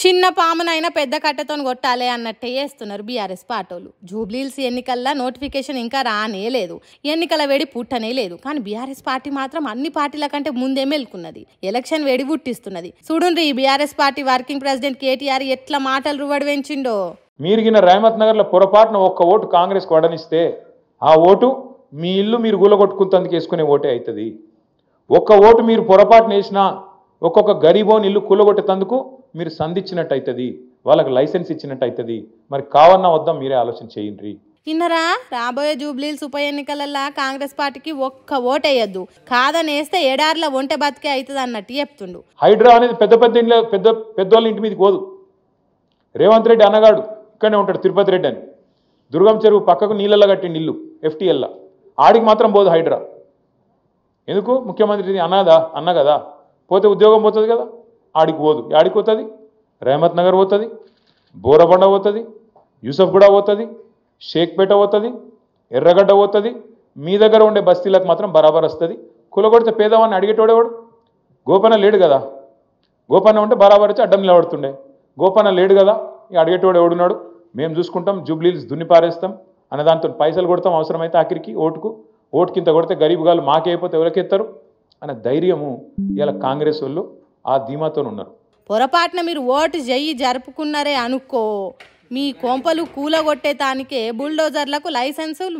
చిన్న పామునైనా పెద్ద కట్టెతోని కొట్టాలి అన్నట్టే చేస్తున్నారు బీఆర్ఎస్ పార్టీలు. జూబ్లీహిల్స్ ఎన్నికల్లో నోటిఫికేషన్ ఇంకా రానే లేదు, ఎన్నికల వేడి పుట్టనే లేదు. కానీ బీఆర్ఎస్ పార్టీ మాత్రం అన్ని పార్టీల కంటే ముందే మేల్కున్నది, ఎలక్షన్ వేడి పుట్టిస్తున్నది. చూడండి ఈ BRS party working president KTR ఎట్లా మాటలు రువడి వెంచిండో. మీరుగిన రేవంత్ నగర్లో పొరపాటున ఒక్క ఓటు కాంగ్రెస్ వడనిస్తే ఆ ఓటు మీ ఇల్లు మీరు కూలగొట్టుకుంటందుకు వేసుకునే ఓటే అవుతుంది. ఒక్క ఓటు మీరు పొరపాటున వేసినా ఒక్కొక్క గరీబోని ఇల్లు కూలగొట్టేందుకు మీరు సంధించినట్టు అవుతుంది, వాళ్ళకి లైసెన్స్ ఇచ్చినట్టు అవుతుంది. మరి కావన్నా వద్దాం మీరే ఆలోచన చేయండి. ఇన్నరా రాబోయే జూబ్లీహిల్స్ ఉప ఎన్నికలలో కాంగ్రెస్ పార్టీకి ఒక్క ఓటు వేయద్దు, కాదని వేస్తే ఏడార్ల ఒంటె బతికే అవుతుంది అన్నట్టు చెప్తుండు. హైడ్రా అనేది పెద్దోళ్ళ ఇంటి మీదకి పోదు. రేవంత్ రెడ్డి అన్నగాడు ఇక్కడనే ఉంటాడు, తిరుపతి రెడ్డి అని, దుర్గం చెరువు పక్కకు నీళ్ళల్లో కట్టిండి ఇల్లు FTLలో, ఆడికి మాత్రం పోదు హైడ్రా. ఎందుకు? ముఖ్యమంత్రి అన్న కదా, పోతే ఉద్యోగం పోతుంది కదా, ఆడికి పోదు. ఆడికి పోతుంది, రేవంత్ నగర్ పోతుంది, బోరబండ పోతుంది, యూసఫ్గూడ పోతుంది, షేక్పేట పోతుంది, ఎర్రగడ్డ పోతుంది. మీ దగ్గర ఉండే బస్తీలకు మాత్రం బరాబర్ వస్తుంది. కులగొడితే పేదవాడిని అడిగేటోడేవాడు? గోపన్న లేడు కదా, గోపన్న ఉంటే బరాబర్ వచ్చి అడ్డం నిలబడుతుండే. గోపన్న లేడు కదా, ఇక అడిగేటోడు ఎవడున్నాడు? మేము చూసుకుంటాం, జూబ్లీహిల్స్ దున్ని పారేస్తాం అనే దాంతో పైసలు కొడతాం, అవసరమైతే ఆఖరికి ఓటుకింత కొడితే గరీబుగాళ్ళు మాకే అయిపోతే ఎవరికెత్తారు అనే ధైర్యము ఇలా కాంగ్రెస్ వాళ్ళు ఆ ధీమాతో ఉన్నారు. పొరపాటున మీరు ఓటు చెయ్యి జరుపుకున్నారే అనుకో, మీ కొంపలు కూలగొట్టేతానికే బుల్డోజర్లకు లైసెన్సులు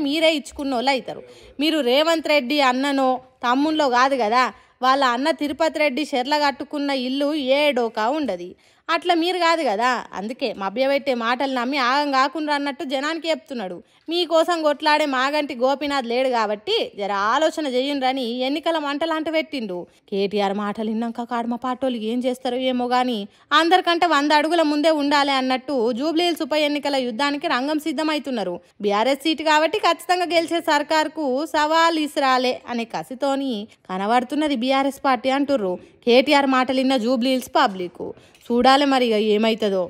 మీరే ఇచ్చుకున్న వాళ్ళు అవుతారు. మీరు రేవంత్ రెడ్డి అన్ననో తమ్ముళ్ళో కాదు కదా, వాళ్ళ అన్న తిరుపతి రెడ్డి షెర్ల కట్టుకున్న ఇల్లు ఏడోకా ఉండదు. అట్లా మీరు కాదు కదా, అందుకే మభ్యపెట్టే మాటలు నమ్మి ఆగం కాకుండా అన్నట్టు జనానికి చెప్తున్నాడు. మీకోసం కొట్లాడే మాగంటి గోపీనాథ్ లేడు కాబట్టి జర ఆలోచన చెయ్యండి ఎన్నికల మంటలంట పెట్టిండు. కేటీఆర్ మాటలు విన్నాక కాడమ పాటోళ్ళు ఏం చేస్తారో ఏమో కానీ అందరికంటే 100 అడుగుల ముందే ఉండాలి అన్నట్టు జూబ్లీహిల్స్ ఉప ఎన్నికల యుద్ధానికి రంగం సిద్ధమవుతున్నారు. బీఆర్ఎస్ సీటు కాబట్టి ఖచ్చితంగా గెలిచే సర్కార్కు సవాల్ ఇస్రాలే అనే కసితోని కనబడుతున్నది బీఆర్ఎస్ పార్టీ అంటుర్రు. కేటీఆర్ మాటలు విన్న జూబ్లీహిల్స్ పబ్లిక్ చూడాలి మరి ఏమవుతుందో.